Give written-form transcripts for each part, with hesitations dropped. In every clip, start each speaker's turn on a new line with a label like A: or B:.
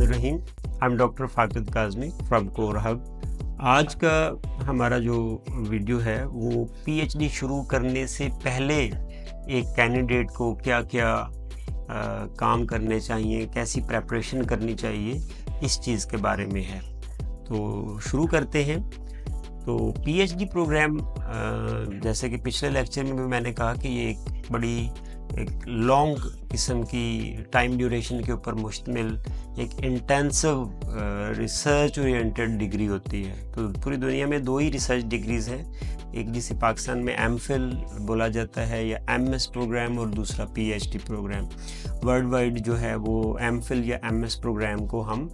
A: Rahim. I am doctor Faqid Kazmi from core hub. आज का हमारा जो वीडियो है वो पीएचडी शुरू करने से पहले एक कैंडिडेट को क्या क्या काम करने चाहिए, कैसी प्रेपरेशन करनी चाहिए, इस चीज़ के बारे में है। तो शुरू करते हैं। तो पीएचडी प्रोग्राम जैसे कि पिछले लेक्चर में भी मैंने कहा कि ये एक लॉन्ग किस्म की टाइम ड्यूरेशन के ऊपर मुश्तमिल एक इंटेंसिव रिसर्च ओरिएंटेड डिग्री होती है। तो पूरी दुनिया में दो ही रिसर्च डिग्रीज़ हैं, एक जिसे पाकिस्तान में एमफिल बोला जाता है या एमएस प्रोग्राम, और दूसरा पीएचडी प्रोग्राम। वर्ल्ड वाइड जो है वो एमफिल या एमएस प्रोग्राम को हम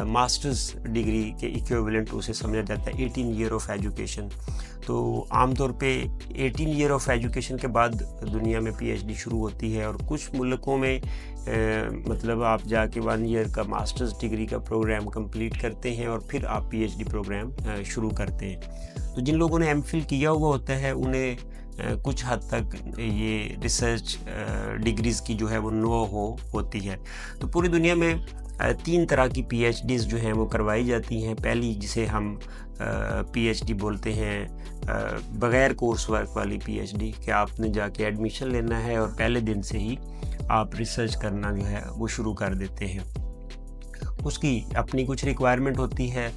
A: मास्टर्स डिग्री के इक्विवेलेंट उसे समझा जाता है, 18 ईयर ऑफ एजुकेशन। तो आमतौर पे 18 ईयर ऑफ एजुकेशन के बाद दुनिया में पीएचडी शुरू होती है, और कुछ मुल्कों में मतलब आप जाके 1 ईयर का मास्टर्स डिग्री का प्रोग्राम कंप्लीट करते हैं और फिर आप पीएचडी प्रोग्राम शुरू करते हैं। तो जिन लोगों ने एमफिल किया हुआ होता है उन्हें कुछ हद तक ये रिसर्च डिग्रीज़ की जो है वो नो होती है। तो पूरी दुनिया में 3 तरह की पीएचडीज़ जो हैं वो करवाई जाती हैं। पहली जिसे हम पीएचडी बोलते हैं बग़ैर कोर्स वर्क वाली पीएचडी, कि आपने जाके एडमिशन लेना है और पहले दिन से ही आप रिसर्च करना जो है वो शुरू कर देते हैं। उसकी अपनी कुछ रिक्वायरमेंट होती है,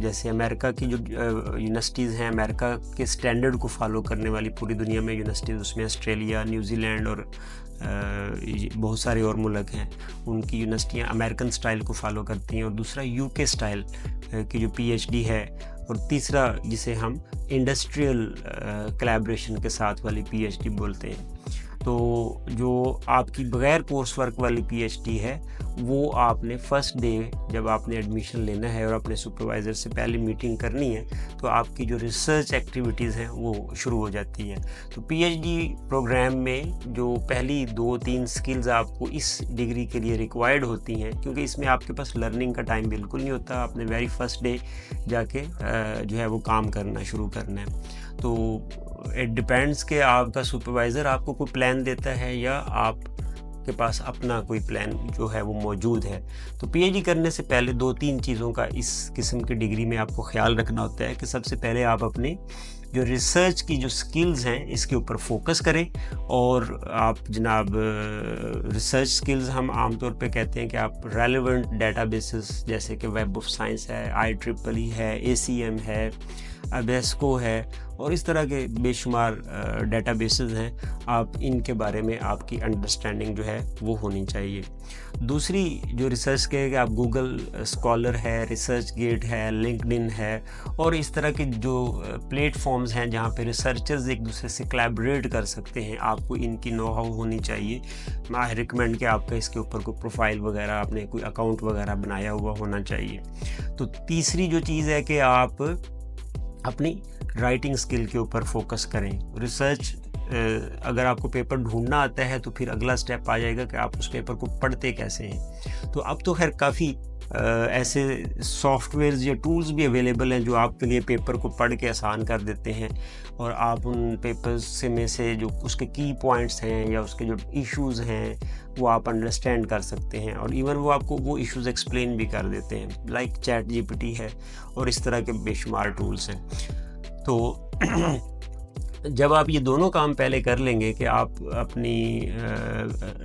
A: जैसे अमेरिका की जो यूनिवर्सिटीज़ हैं, अमेरिका के स्टैंडर्ड को फॉलो करने वाली पूरी दुनिया में यूनिवर्सिटीज़, उसमें ऑस्ट्रेलिया, न्यूजीलैंड और बहुत सारे और मुल्क हैं, उनकी यूनिवर्सिटियाँ अमेरिकन स्टाइल को फॉलो करती हैं। और दूसरा यूके स्टाइल की जो पीएचडी है, और तीसरा जिसे हम इंडस्ट्रियल कोलैबोरेशन के साथ वाली पीएचडी बोलते हैं। तो जो आपकी बग़ैर कोर्स वर्क वाली पीएचडी है वो आपने फर्स्ट डे जब आपने एडमिशन लेना है और अपने सुपरवाइज़र से पहले मीटिंग करनी है, तो आपकी जो रिसर्च एक्टिविटीज़ हैं वो शुरू हो जाती हैं। तो पीएचडी प्रोग्राम में जो पहली 2-3 स्किल्स आपको इस डिग्री के लिए रिक्वायर्ड होती हैं, क्योंकि इसमें आपके पास लर्निंग का टाइम बिल्कुल नहीं होता, आपने वेरी फर्स्ट डे जाके जो है वो काम करना शुरू करना है। तो इट डिपेंड्स कि आपका सुपरवाइज़र आपको कोई प्लान देता है या आपके पास अपना कोई प्लान जो है वो मौजूद है। तो पीएचडी करने से पहले 2-3 चीज़ों का इस किस्म की डिग्री में आपको ख्याल रखना होता है कि सबसे पहले आप अपने जो रिसर्च की जो स्किल्स हैं इसके ऊपर फोकस करें। और आप जनाब रिसर्च स्किल्स हम आमतौर पे कहते हैं कि आप रेलेवेंट डेटाबेसेस जैसे कि वेब ऑफ साइंस है, IEEE है, ACM है, अबेस्को है, और इस तरह के बेशुमार डेटाबेसेस हैं, आप इनके बारे में आपकी अंडरस्टैंडिंग जो है वो होनी चाहिए। दूसरी जो रिसर्च के कि आप गूगल स्कॉलर है, रिसर्च गेट है, लिंक्डइन है, और इस तरह के जो प्लेटफॉर्म्स हैं जहाँ पे रिसर्चर्स एक दूसरे से कोलैबोरेट कर सकते हैं, आपको इनकी नो हाउ होनी चाहिए। मैं रिकमेंड कि आपका इसके ऊपर कोई प्रोफाइल वगैरह, आपने कोई अकाउंट वगैरह बनाया हुआ होना चाहिए। तो तीसरी जो चीज़ है कि आप अपनी राइटिंग स्किल के ऊपर फोकस करें। रिसर्च अगर आपको पेपर ढूंढना आता है तो फिर अगला स्टेप आ जाएगा कि आप उस पेपर को पढ़ते कैसे हैं। तो अब तो खैर काफ़ी ऐसे सॉफ्टवेयर्स या टूल्स भी अवेलेबल हैं जो आपके लिए पेपर को पढ़ के आसान कर देते हैं, और आप उन पेपर्स में से जो उसके की पॉइंट्स हैं या उसके जो इश्यूज़ हैं वो आप अंडरस्टैंड कर सकते हैं, और इवन वो आपको वो इश्यूज़ एक्सप्लेन भी कर देते हैं, लाइक ChatGPT है और इस तरह के बेशुमार टूल्स हैं। तो जब आप ये दोनों काम पहले कर लेंगे कि आप अपनी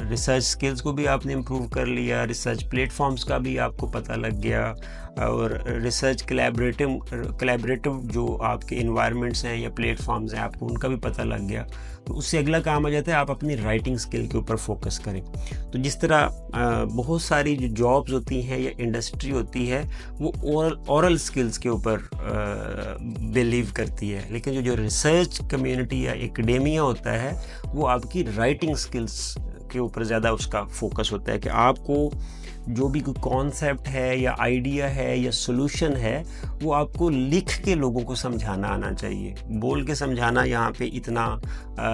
A: रिसर्च स्किल्स को भी आपने इम्प्रूव कर लिया, रिसर्च प्लेटफॉर्म्स का भी आपको पता लग गया, और रिसर्च कोलैबोरेटिव जो आपके इन्वायरमेंट्स हैं या प्लेटफॉर्म्स हैं आपको उनका भी पता लग गया, तो उससे अगला काम आ जाता है आप अपनी राइटिंग स्किल के ऊपर फोकस करें। तो जिस तरह बहुत सारी जो जॉब्स होती हैं या इंडस्ट्री होती है वो ओरल स्किल्स के ऊपर बिलीव करती है, लेकिन जो रिसर्च कम्युनिटी या एकेडेमिया होता है वो आपकी राइटिंग स्किल्स के ऊपर ज़्यादा उसका फोकस होता है कि आपको जो भी कोई कॉन्सेप्ट है या आइडिया है या सॉल्यूशन है वो आपको लिख के लोगों को समझाना आना चाहिए। बोल के समझाना यहाँ पे इतना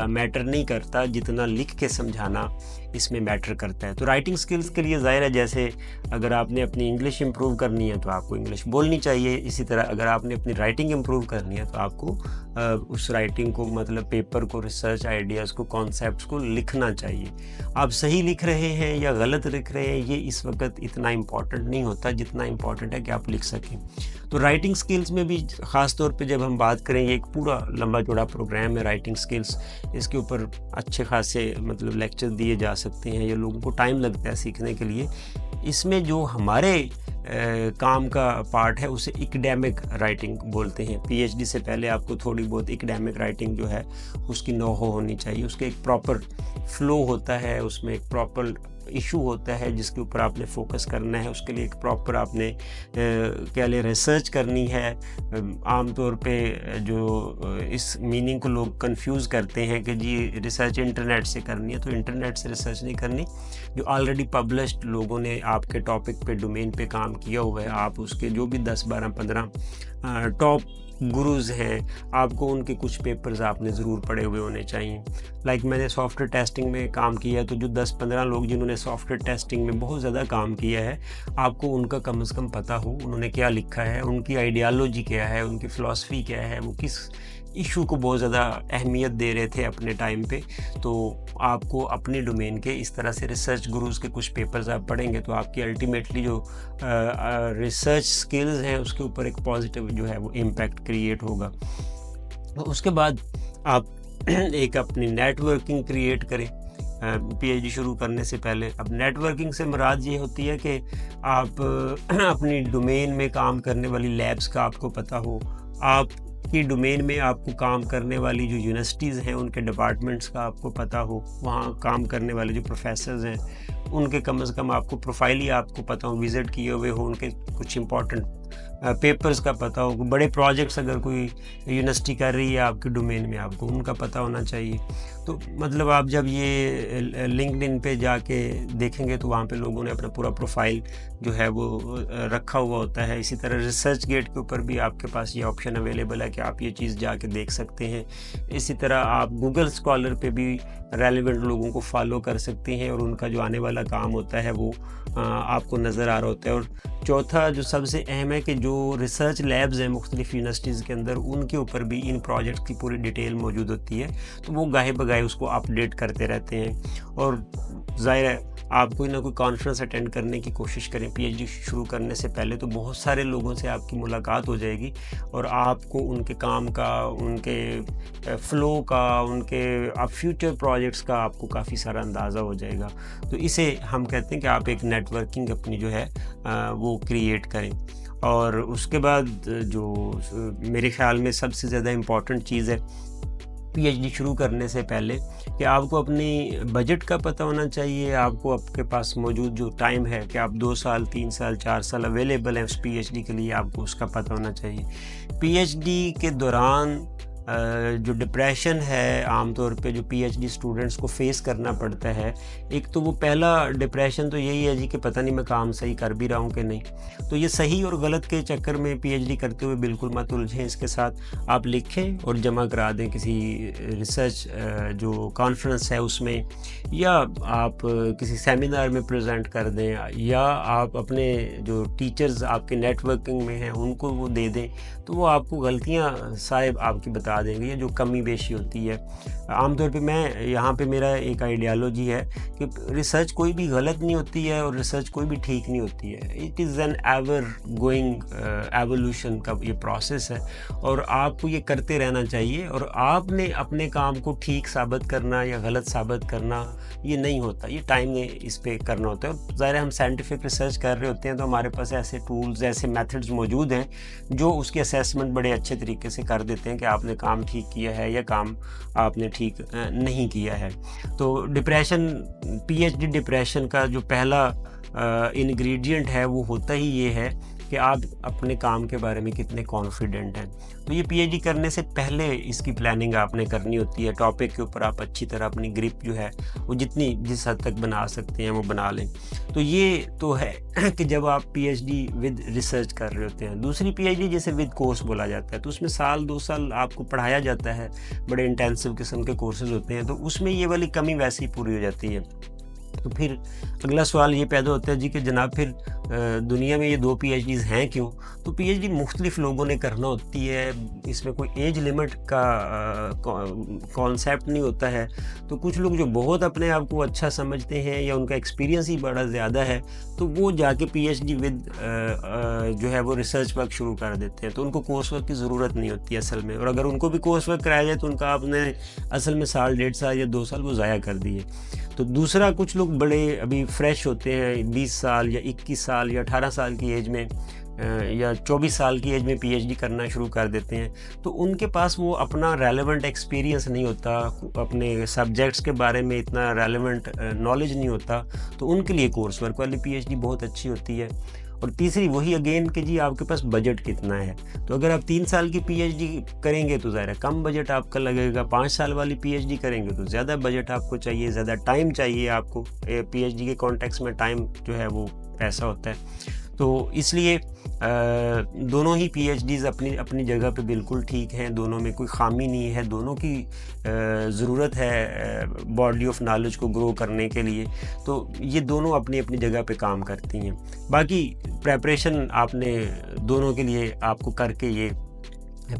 A: मैटर नहीं करता जितना लिख के समझाना इसमें मैटर करता है। तो राइटिंग स्किल्स के लिए ज़ाहिर है, जैसे अगर आपने अपनी इंग्लिश इम्प्रूव करनी है तो आपको इंग्लिश बोलनी चाहिए, इसी तरह अगर आपने अपनी राइटिंग इम्प्रूव करनी है तो आपको उस राइटिंग को, मतलब पेपर को, रिसर्च आइडियाज़ को, कॉन्सेप्ट्स को लिखना चाहिए। आप सही लिख रहे हैं या गलत लिख रहे हैं, ये इस वक्त इतना इम्पॉर्टेंट नहीं होता जितना इम्पॉर्टेंट है कि आप लिख सकें। तो राइटिंग स्किल्स में भी ख़ास तौर पे जब हम बात करें, ये एक पूरा लंबा चौड़ा प्रोग्राम है राइटिंग स्किल्स, इसके ऊपर अच्छे खासे मतलब लेक्चर दिए जा सकते हैं, ये लोगों को टाइम लगता है सीखने के लिए। इसमें जो हमारे काम का पार्ट है उसे एकेडमिक राइटिंग बोलते हैं। पीएचडी से पहले आपको थोड़ी बहुत एकेडमिक राइटिंग जो है उसकी नो होनी चाहिए। उसके एक प्रॉपर फ्लो होता है, उसमें एक प्रॉपर इशू होता है जिसके ऊपर आपने फोकस करना है, उसके लिए एक प्रॉपर आपने क्या ले रिसर्च करनी है। आमतौर पे जो इस मीनिंग को लोग कंफ्यूज करते हैं कि जी रिसर्च इंटरनेट से करनी है, तो इंटरनेट से रिसर्च नहीं करनी। जो ऑलरेडी पब्लिश्ड लोगों ने आपके टॉपिक पे, डोमेन पे काम किया हुआ है, आप उसके जो भी 10, 12, 15 टॉप गुरुज हैं, आपको उनके कुछ पेपर्स आपने ज़रूर पढ़े हुए होने चाहिए। लाइक मैंने सॉफ्टवेयर टेस्टिंग में काम किया है, तो जो 10-15 लोग जिन्होंने सॉफ्टवेयर टेस्टिंग में बहुत ज़्यादा काम किया है, आपको उनका कम से कम पता हो उन्होंने क्या लिखा है, उनकी आइडियालॉजी क्या है, उनकी फ़िलासफ़ी क्या है, वो किस इशू को बहुत ज़्यादा अहमियत दे रहे थे अपने टाइम पे। तो आपको अपने डोमेन के इस तरह से रिसर्च गुरुज़ के कुछ पेपर्स आप पढ़ेंगे तो आपकी अल्टीमेटली जो रिसर्च स्किल्स हैं उसके ऊपर एक पॉजिटिव जो है वो इम्पैक्ट क्रिएट होगा। तो उसके बाद आप एक अपनी नेटवर्किंग क्रिएट करें पीएचडी शुरू करने से पहले। अब नेटवर्किंग से मुराद ये होती है कि आप अपनी डोमेन में काम करने वाली लैब्स का आपको पता हो, आप की डोमेन में आपको काम करने वाली जो यूनिवर्सिटीज़ हैं उनके डिपार्टमेंट्स का आपको पता हो, वहाँ काम करने वाले जो प्रोफेसर्स हैं उनके कम से कम आपको प्रोफाइल ही आपको पता हो, विज़िट किए हुए हो, उनके कुछ इंपॉर्टेंट पेपर्स का पता हो, बड़े प्रोजेक्ट्स अगर कोई यूनिवर्सिटी कर रही है आपके डोमेन में, आपको उनका पता होना चाहिए। तो मतलब आप जब ये लिंक्डइन पे जाके देखेंगे तो वहाँ पे लोगों ने अपना पूरा प्रोफाइल जो है वो रखा हुआ होता है। इसी तरह रिसर्च गेट के ऊपर भी आपके पास ये ऑप्शन अवेलेबल है कि आप ये चीज़ जाके देख सकते हैं। इसी तरह आप गूगल स्कॉलर पे भी रेलेवेंट लोगों को फॉलो कर सकते हैं और उनका जो आने वाला काम होता है वो आपको नज़र आ रहा होता है। और चौथा जो सबसे अहम है कि जो रिसर्च लैब्स हैं मुख्तलिफ यूनिवर्सिटीज़ के अंदर, उनके ऊपर भी इन प्रोजेक्ट की पूरी डिटेल मौजूद होती है, तो वो गाहे बगाहे उसको अपडेट करते रहते हैं। और ज़ाहिर है आप कोई ना कोई कॉन्फ्रेंस अटेंड करने की कोशिश करें पीएचडी शुरू करने से पहले, तो बहुत सारे लोगों से आपकी मुलाकात हो जाएगी और आपको उनके काम का, उनके फ़्लो का, उनके अब फ्यूचर प्रोजेक्ट्स का आपको काफ़ी सारा अंदाज़ा हो जाएगा। तो इसे हम कहते हैं कि आप एक नेटवर्किंग अपनी जो है वो क्रिएट करें। और उसके बाद जो मेरे ख़्याल में सबसे ज़्यादा इम्पॉर्टेंट चीज़ है पीएचडी शुरू करने से पहले कि आपको अपनी बजट का पता होना चाहिए। आपको आपके पास मौजूद जो टाइम है कि आप 2 साल, 3 साल, 4 साल अवेलेबल हैं उस पीएचडी के लिए, आपको उसका पता होना चाहिए। पीएचडी के दौरान जो डिप्रेशन है आमतौर पे जो पीएचडी स्टूडेंट्स को फेस करना पड़ता है, एक तो वो पहला डिप्रेशन तो यही है जी कि पता नहीं मैं काम सही कर भी रहा हूँ कि नहीं। तो ये सही और गलत के चक्कर में पीएचडी करते हुए बिल्कुल मत उलझें। इसके साथ आप लिखें और जमा करा दें किसी रिसर्च जो कॉन्फ्रेंस है उसमें, या आप किसी सेमिनार में प्रेजेंट कर दें, या आप अपने जो टीचर्स आपके नेटवर्किंग में हैं उनको वो दे दें, तो वो आपको गलतियाँ साहिब आपकी बता देंगे, जो कमी बेशी होती है। आमतौर पे मैं यहाँ पे मेरा एक आइडियालॉजी है कि रिसर्च कोई भी गलत नहीं होती है और रिसर्च कोई भी ठीक नहीं होती है। It is an ever going evolution का ये प्रोसेस है और आपको ये करते रहना चाहिए। और आपने अपने काम को ठीक साबित करना या गलत साबित करना ये नहीं होता, ये टाइम ने इस पे करना होता है। और ज़ाहिर हम साइंटिफिक रिसर्च कर रहे होते हैं तो हमारे पास ऐसे टूल्स, ऐसे मेथड्स मौजूद हैं जो उसकी असेसमेंट बड़े अच्छे तरीके से कर देते हैं कि आपने काम ठीक किया है या काम आपने ठीक नहीं किया है। तो डिप्रेशन, पीएचडी डिप्रेशन का जो पहला इंग्रेडिएंट है वो होता ही ये है कि आप अपने काम के बारे में कितने कॉन्फिडेंट हैं। तो ये पीएचडी करने से पहले इसकी प्लानिंग आपने करनी होती है। टॉपिक के ऊपर आप अच्छी तरह अपनी ग्रिप जो है वो जिस हद तक बना सकते हैं वो बना लें। तो ये तो है कि जब आप पीएचडी विद रिसर्च कर रहे होते हैं। दूसरी पीएचडी जैसे विद कोर्स बोला जाता है, तो उसमें साल 2 साल आपको पढ़ाया जाता है, बड़े इंटेंसिव किस्म के कोर्सेज होते हैं, तो उसमें ये वाली कमी वैसे ही पूरी हो जाती है। تو پھر اگلا سوال یہ پیدا ہوتا ہے جی کہ جناب پھر دنیا میں یہ 2 پی ایچ ڈیز ہیں کیوں؟ تو پی ایچ ڈی مختلف لوگوں نے کرنا ہوتی ہے، اس میں کوئی ایج لمٹ کا کانسیپٹ نہیں ہوتا ہے۔ تو کچھ لوگ جو بہت اپنے آپ کو اچھا سمجھتے ہیں یا ان کا ایکسپیرینس ہی بڑا زیادہ ہے، تو وہ جا کے پی ایچ ڈی ود جو ہے وہ ریسرچ ورک شروع کر دیتے ہیں، تو ان کو کورس ورک کی ضرورت نہیں ہوتی ہے اصل میں، اور اگر ان کو بھی کورس ورک کرایا جائے تو ان کا آپ نے اصل میں سال 1.5 سال یا 2 سال وہ ضائع کر دیے۔ تو دوسرا، کچھ لوگ بڑے ابھی فریش ہوتے ہیں، 20 سال یا 21 سال یا 18 سال کی ایج میں یا 24 سال کی ایج میں پی ایچ ڈی کرنا شروع کر دیتے ہیں، تو ان کے پاس وہ اپنا ریلیونٹ ایکسپیرینس نہیں ہوتا، اپنے سبجیکٹس کے بارے میں اتنا ریلیونٹ نالج نہیں ہوتا، تو ان کے لیے کورس ورک والی پی ایچ ڈی بہت اچھی ہوتی ہے۔ اور تیسری وہی اگین کہ جی آپ کے پاس بجٹ کتنا ہے، تو اگر آپ 3 سال کی پی ایچ ڈی کریں گے تو ظاہر ہے کم بجٹ آپ کا لگے گا، 5 سال والی پی ایچ ڈی کریں گے تو زیادہ بجٹ آپ کو چاہیے، زیادہ ٹائم چاہیے آپ کو۔ پی ایچ ڈی کے کانٹیکس میں ٹائم جو ہے وہ پیسہ ہوتا ہے، تو اس لیے دونوں ہی پی ایچ ڈیز اپنی جگہ پہ بالکل ٹھیک ہیں، دونوں میں کوئی خامی نہیں ہے، دونوں کی ضرورت ہے باڈی آف نالج کو گرو کرنے کے لیے، تو یہ دونوں اپنی جگہ پہ کام کرتی ہیں۔ باقی پریپریشن آپ نے دونوں کے لیے آپ کو کر کے یہ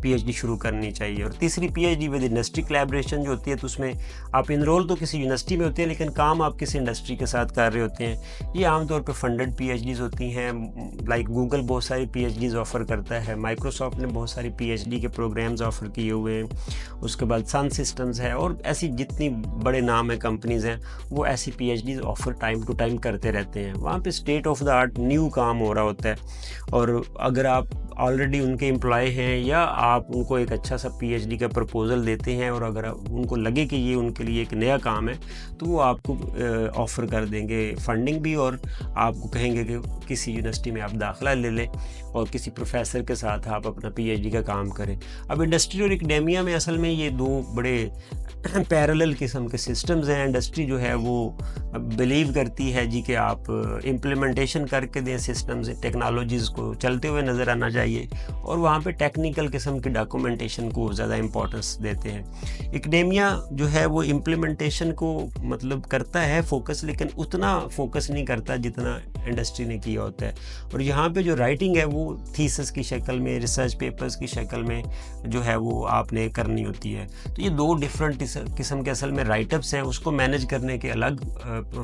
A: پی ایچ ڈی شروع کرنی چاہیے۔ اور تیسری، P H D with industry collaboration جو ہوتی ہے، تو اس میں آپ انرول تو کسی یونیورسٹی میں ہوتے ہیں لیکن کام آپ کسی انڈسٹری کے ساتھ کر رہے ہوتے ہیں۔ یہ عام طور پہ فنڈڈ پی ایچ ڈیز ہوتی ہیں، لائک گوگل بہت ساری پی ایچ ڈیز آفر کرتا ہے، مائکروسافٹ نے بہت ساری پی ایچ ڈی کے پروگرامز آفر کیے ہوئے ہیں، اس کے بعد سن سسٹمز ہے، اور ایسی جتنی بڑے نام ہیں کمپنیز ہیں وہ ایسی P H Ds offer time to time کرتے رہتے ہیں۔ وہاں پہ state of the art new کام ہو رہا ہوتا ہے، اور اگر آپ آلریڈی ان کے امپلائی ہیں یا آپ ان کو ایک اچھا سا پی ایچ ڈی کا پرپوزل دیتے ہیں، اور اگر ان کو لگے کہ یہ ان کے لیے ایک نیا کام ہے تو وہ آپ کو آفر کر دیں گے فنڈنگ بھی، اور آپ کو کہیں گے کہ کسی یونیورسٹی میں آپ داخلہ لے لیں اور کسی پروفیسر کے ساتھ آپ اپنا پی ایچ ڈی کا کام کریں۔ اب انڈسٹری اور اکیڈیمیا میں اصل میں یہ 2 بڑے پیرلل قسم کے سسٹمز ہیں۔ انڈسٹری جو ہے وہ بلیو کرتی ہے جی کہ آپ امپلیمنٹیشن کر کے دیں سسٹمز، ٹیکنالوجیز کو چلتے ہوئے نظر آنا چاہیے، اور وہاں پہ ٹیکنیکل قسم کی ڈاکومنٹیشن کو زیادہ امپورٹنس دیتے ہیں۔ اکیڈیمیا جو ہے وہ امپلیمنٹیشن کو مطلب کرتا ہے فوکس، لیکن اتنا فوکس نہیں کرتا جتنا انڈسٹری نے کیا ہوتا ہے، اور یہاں پہ جو رائٹنگ ہے وہ تھیسس کی شکل میں، ریسرچ پیپرز کی شکل میں جو ہے وہ آپ نے کرنی ہوتی ہے۔ تو یہ 2 ڈفرینٹ قسم کے اصل میں رائٹ اپس ہیں، اس کو مینیج کرنے کے الگ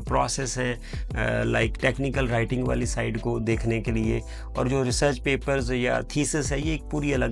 A: پروسیس ہیں، لائک ٹیکنیکل رائٹنگ والی سائڈ کو دیکھنے کے لیے، اور جو ریسرچ پیپرز یا تھیسس ہے یہ ایک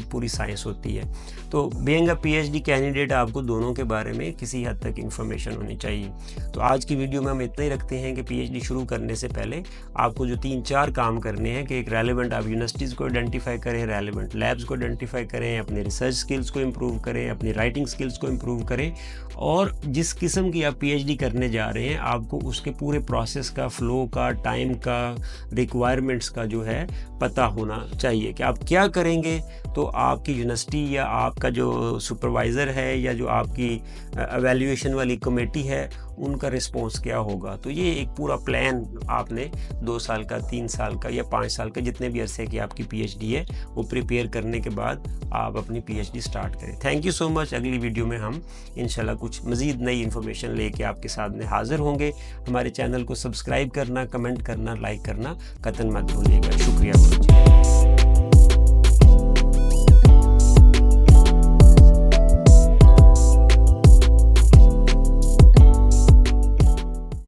A: پوری سائنس ہوتی ہے۔ تو being a P H D candidate آپ کو دونوں کے بارے میں کسی حد تک انفارمیشن ہونی چاہیے۔ تو آج کی ویڈیو میں ہم اتنا ہی رکھتے ہیں کہ پی ایچ ڈی شروع کرنے سے پہلے آپ کو جو 3-4 کام کرنے ہیں کہ ایک ریلیونٹ آپ یونیورسٹیز کو آئیڈینٹیفائی کریں، ریلیونٹ لیبس کو آئیڈینٹیفائی کریں، اپنے ریسرچ سکلز کو امپروو کریں، اپنی رائٹنگ سکلز کو امپروو کریں، اور جس قسم کی آپ پی ایچ ڈی کرنے جا رہے ہیں آپ کو اس کے پورے پروسیس کا، فلو کا، ٹائم کا، ریکوائرمنٹس کا جو ہے پتہ ہونا چاہیے کہ آپ کیا کریں گے تو آپ کی یونیورسٹی یا آپ کا جو سپروائزر ہے یا جو آپ کی ایویلیویشن والی کمیٹی ہے ان کا رسپانس کیا ہوگا۔ تو یہ ایک پورا پلان آپ نے 2 سال کا، 3 سال کا یا 5 سال کا، جتنے بھی عرصے کی آپ کی پی ایچ ڈی ہے وہ پریپیئر کرنے کے بعد آپ اپنی پی ایچ ڈی سٹارٹ کریں۔ تھینک یو سو مچ۔ اگلی ویڈیو میں ہم انشاءاللہ کچھ مزید نئی انفارمیشن لے کے آپ کے سامنے حاضر ہوں گے۔ ہمارے چینل کو سبسکرائب کرنا، کمنٹ کرنا، لائک کرنا قطعاً مت بھولیے گا۔ شکریہ بہت۔